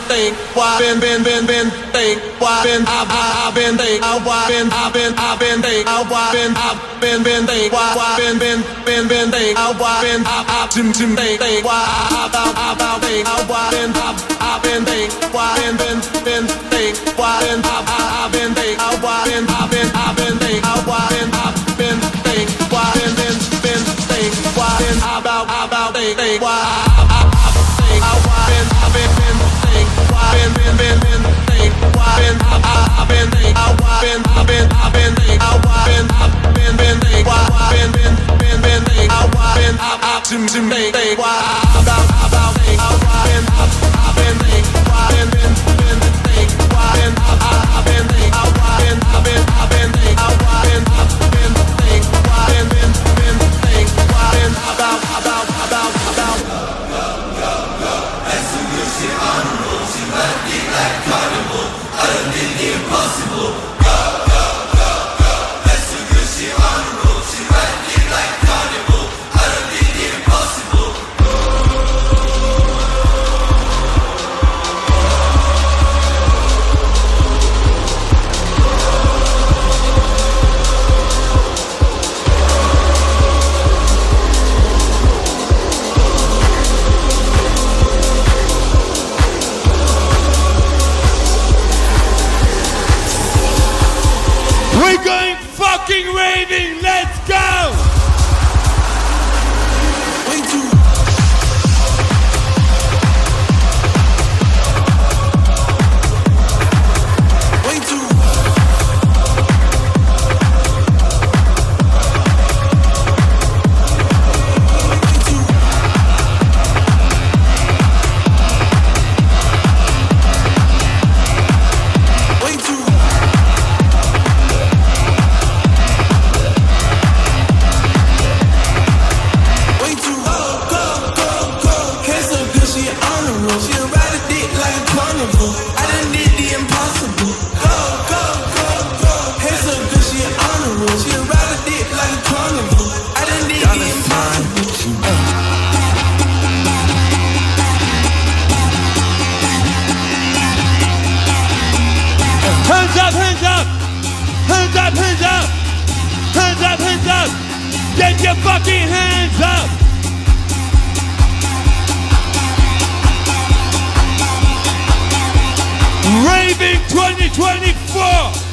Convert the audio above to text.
think, why been think, why been I've been think, why been I've been think, why been I've been think, why been think, why been I've think, why I've think, why been I've been think, why been think, why been I've been think, why been I've been think, why been I've been think, why been think, why been about think, why We're going fucking raving, let's go! Hands up! Get your fucking hands up! Raving 2024!